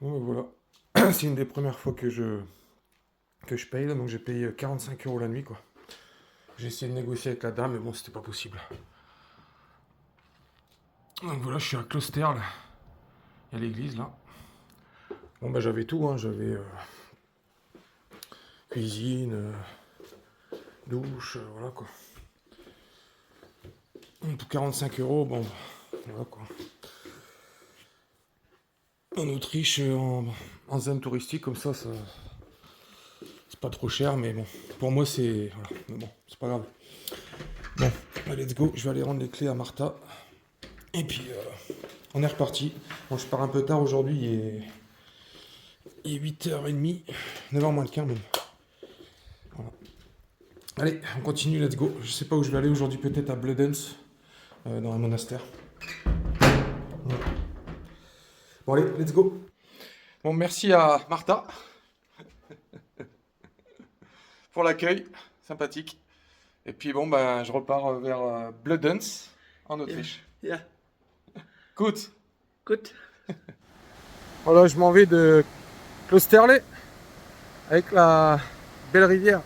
Bon, ben voilà. C'est une des premières fois que je paye, là, donc j'ai payé 45 € la nuit, quoi. J'ai essayé de négocier avec la dame, mais bon, c'était pas possible. Donc voilà, je suis à Closterle. Il y a l'église, là. Bon, bah j'avais tout, hein. J'avais cuisine, douche, voilà, quoi. Pour 45 €, bon, voilà, quoi. En Autriche, en zone touristique, comme ça, c'est pas trop cher, mais bon, pour moi, c'est... Voilà, mais bon, c'est pas grave. Bon, bah, let's go, je vais aller rendre les clés à Martha. Et puis, on est reparti. Bon, je pars un peu tard aujourd'hui, il est 8h30, 9h moins le quart même. Voilà. Allez, on continue, let's go. Je sais pas où je vais aller aujourd'hui, peut-être à Bludenz, dans un monastère. Voilà. Bon, allez, let's go. Bon, merci à Martha pour l'accueil, sympathique. Et puis bon, ben, je repars vers Bludenz, en Autriche. Ja, Good. gut. Voilà, je m'en vais de Klosterle avec la belle rivière.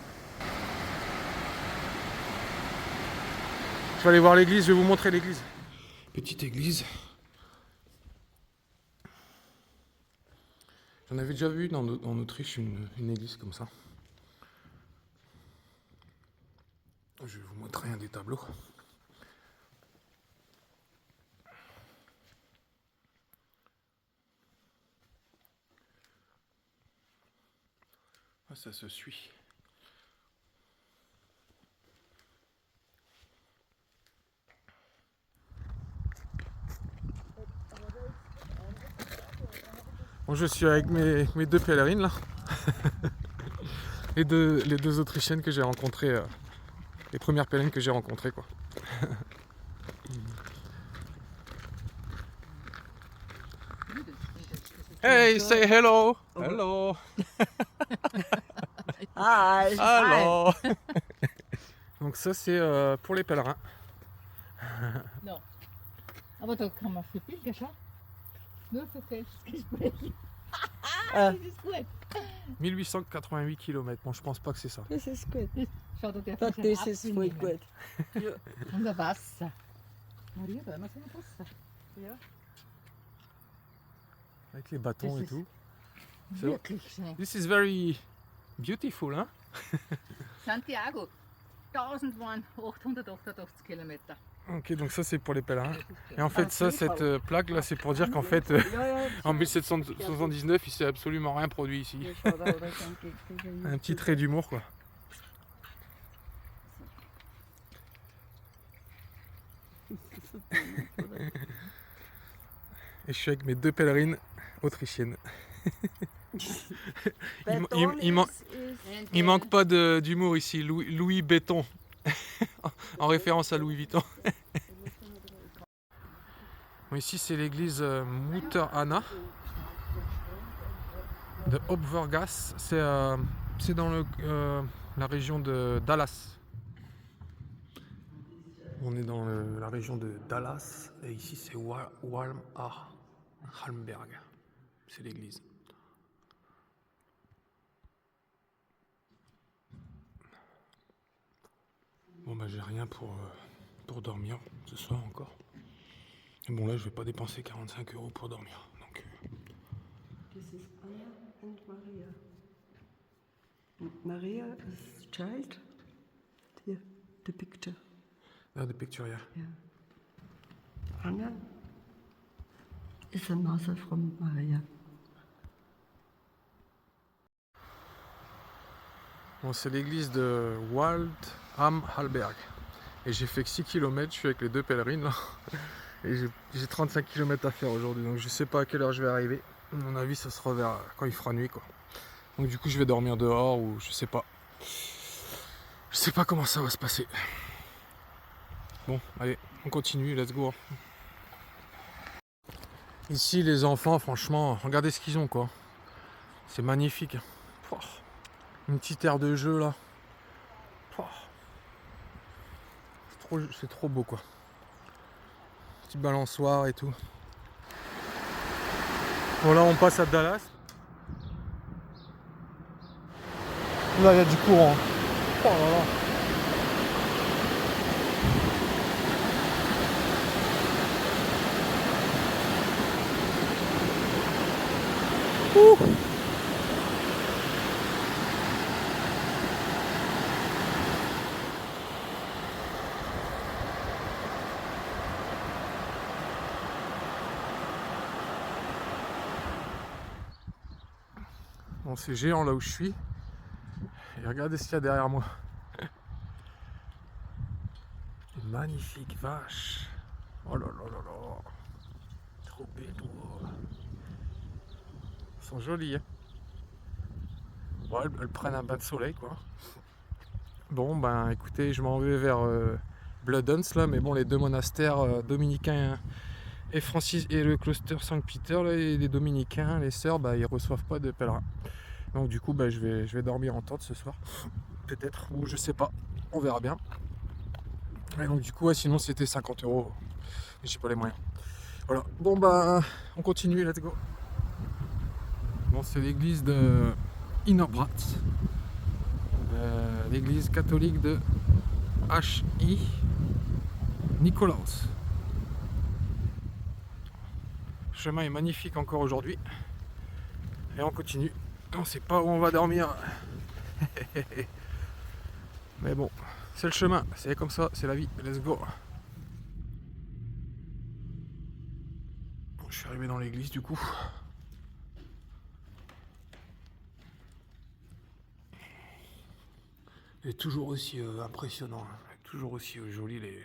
Je vais aller voir l'église, je vais vous montrer l'église. Petite église. J'en avais déjà vu en Autriche une église comme ça. Je vais vous montrer un des tableaux. Ah, ça se suit. Bon, je suis avec mes deux pèlerines là. les deux Autrichiennes que j'ai rencontrées. Les premières pèlerines que j'ai rencontrées, quoi. Hey, say hello. Hello. Hi. Hello. Donc ça c'est pour les pèlerins. No. Aber da kann man für Bilder schauen. Nur für Festgespräche. Ah, Das ist gut. 1888 km. Bon, je pense pas que c'est ça. das ist gut. Schau, da darf Das man seinen ist Apfel voll nehmen. gut. Und ein Wasser. Maria, da haben wir so ein Wasser. Ja. Avec les bâtons Das et ist tout. C'est- wirklich schön. This is very beautiful, hein? Santiago. 1888 Kilometer. Ok, donc ça c'est pour les pèlerins. Et en fait, ça, cette plaque là, c'est pour dire qu'en fait, Ja, ja. en 1779, il s'est absolument rien produit ici. Ja, schau da, da ist ein Gegen- Un petit trait d'humour, quoi. Et je suis avec mes deux pèlerines autrichiennes. Beton il man- ist- Il manque pas d'humour ici, Louis Béton. En référence à Louis Vuitton. Bon, ici c'est l'église Mutter Anna de Opvergas. C'est dans la région de Dallas. On est dans la région de Dallas et ici c'est Halmberg. C'est l'église. Bon bah j'ai rien pour dormir ce soir encore. Et bon là je vais pas dépenser 45 € pour dormir. Donc Das ist Anna und Maria. Und Maria is child. Here, the picture. là the picture here. Yeah. Anna is a mother from Maria. Bon c'est l'église de Wald am Hallberg. Et j'ai fait que 6 km, je suis avec les deux pèlerines là. Et j'ai 35 km à faire aujourd'hui, donc je sais pas à quelle heure je vais arriver. À mon avis ça sera vers quand il fera nuit, quoi. Donc du coup je vais dormir dehors ou je sais pas. Je sais pas comment ça va se passer. Bon allez, on continue, let's go. Ici les enfants, franchement, regardez ce qu'ils ont, quoi. C'est magnifique. Pouah. Une petite aire de jeu là. Pouah. C'est trop beau, quoi. Petite balançoire et tout. Bon, là on passe à Dallas. Là il y a du courant. Oh là là. Ouh. Bon, c'est géant là où je suis. Et regardez ce qu'il y a derrière moi. Une magnifique vache. Oh là là là là. Trop bête. Elles sont jolies, hein. Bon, elles prennent un bain de soleil, quoi. Bon, ben écoutez, je m'en vais vers Bludenz, là. Mais bon, les deux monastères dominicains et Francis et le closter Saint-Peter, là, les dominicains, les sœurs, bah, ils reçoivent pas de pèlerins. Donc du coup, bah, je vais dormir en tente ce soir. Peut-être, ou je sais pas. On verra bien. Et donc du coup, ouais, sinon c'était 50 €. Mais j'ai pas les moyens. Voilà. Bon bah, on continue, let's go. Bon, c'est l'église de Innerbrat. L'église catholique de H.I. Nikolaus. Le chemin est magnifique encore aujourd'hui. Et on continue. On sait pas où on va dormir. Mais bon, c'est le chemin. C'est comme ça, c'est la vie. Let's go. Je suis arrivé dans l'église du coup. Et toujours aussi impressionnant. Toujours aussi joli les...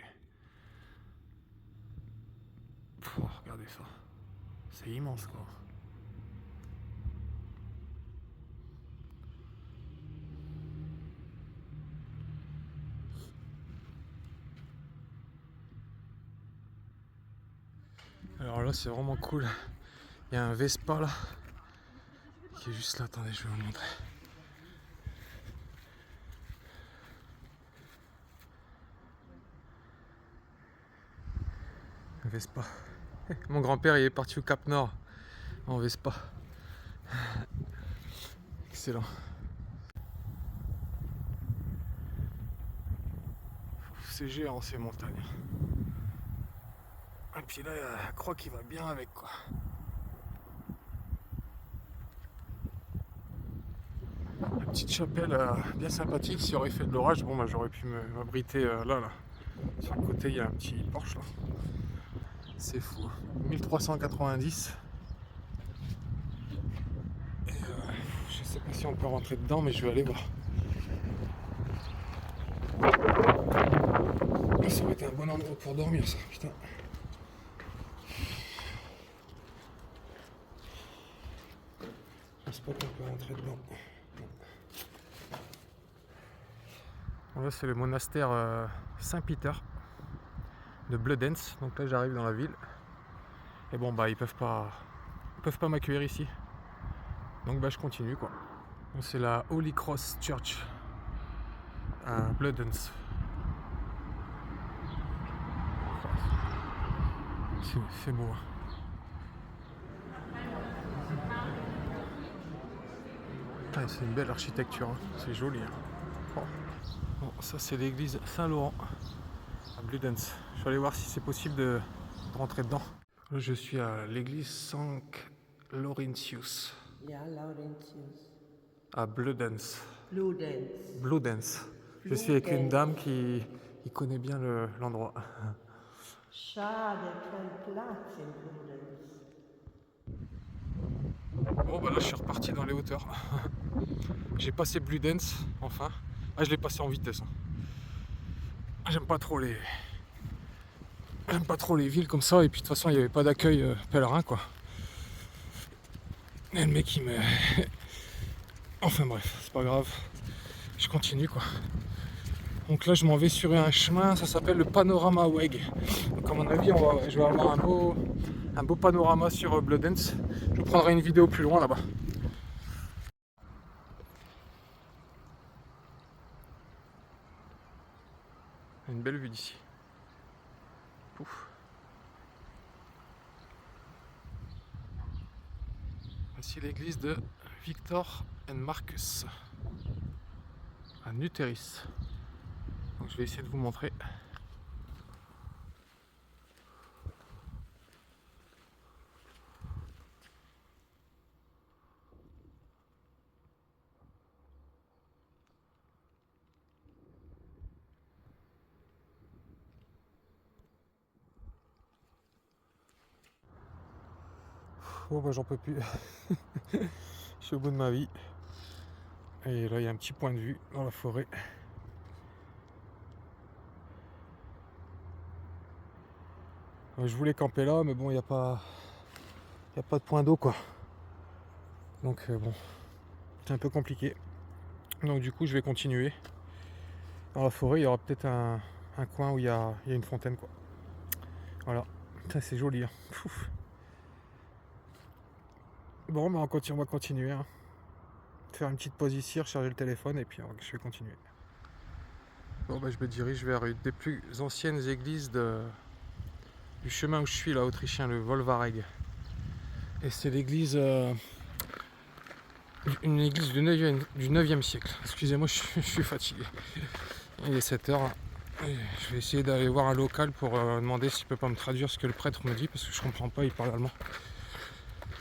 Pff, regardez ça. C'est immense quoi. Alors là c'est vraiment cool. Il y a un Vespa là. Qui est juste là. Attendez, je vais vous montrer. Un Vespa. Mon grand-père il est parti au Cap Nord en Vespa. Excellent. C'est géant ces montagnes. Et puis là, je crois qu'il va bien avec quoi. Une petite chapelle bien sympathique. S'il aurait fait de l'orage, bon bah j'aurais pu m'abriter là. Sur le côté, il y a un petit Porsche là. C'est fou. 1390. Et je sais pas si on peut rentrer dedans, mais je vais aller voir. Ça aurait été un bon endroit pour dormir ça, putain. Je pense pas qu'on peut rentrer dedans. Bon, là c'est le monastère Saint-Peter de Bludenz. Donc là j'arrive dans la ville. Et bon bah ils peuvent pas m'accueillir ici. Donc bah je continue quoi. Donc, c'est la Holy Cross Church à Bludenz. C'est beau. Ah, c'est une belle architecture, hein. C'est joli. Hein. Oh. Bon, ça c'est l'église Saint-Laurent à Bludenz. Je vais aller voir si c'est possible de rentrer dedans. Là, je suis à l'église Saint Laurentius. Ja, Laurentius. À Bludenz. Bludenz. Bludenz. Je suis avec une dame qui connaît bien l'endroit. Schade, kein Platz in Bludenz. Bon bah là je suis reparti dans les hauteurs. J'ai passé Bludenz, enfin. Ah, je l'ai passé en vitesse. Hein. J'aime pas trop les villes comme ça, et puis de toute façon il n'y avait pas d'accueil pèlerin quoi. Et le mec il me... Enfin bref, c'est pas grave. Je continue quoi. Donc là je m'en vais sur un chemin, ça s'appelle le Panorama Weg. Donc à mon avis je vais avoir un beau panorama sur Bludenz. Je prendrai une vidéo plus loin là-bas. Une belle vue d'ici. Pouf. Voici l'église de Victor and Marcus à Nutheris. Donc je vais essayer de vous montrer. Bon bah j'en peux plus. Je suis au bout de ma vie. Et là il y a un petit point de vue dans la forêt. Je voulais camper là, mais bon il n'y a pas de point d'eau quoi. Donc bon, c'est un peu compliqué. Donc du coup je vais continuer. Dans la forêt il y aura peut-être un coin où il y a une fontaine quoi. Voilà, ça c'est joli. Hein. Bon bah on va continuer. Hein. Faire une petite pause ici, recharger le téléphone et puis je vais continuer. Bon bah je me dirige vers une des plus anciennes églises du chemin où je suis là, autrichien, le Volvareg. Et c'est l'église, une église du 9e siècle. Excusez-moi, je suis fatigué. Il est 7h. Je vais essayer d'aller voir un local pour demander s'il peut pas me traduire ce que le prêtre me dit parce que je comprends pas, il parle allemand.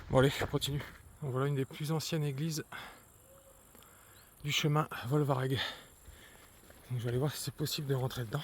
Bon allez, je continue. Donc voilà une des plus anciennes églises du chemin Volvareg. Donc je vais aller voir si c'est possible de rentrer dedans.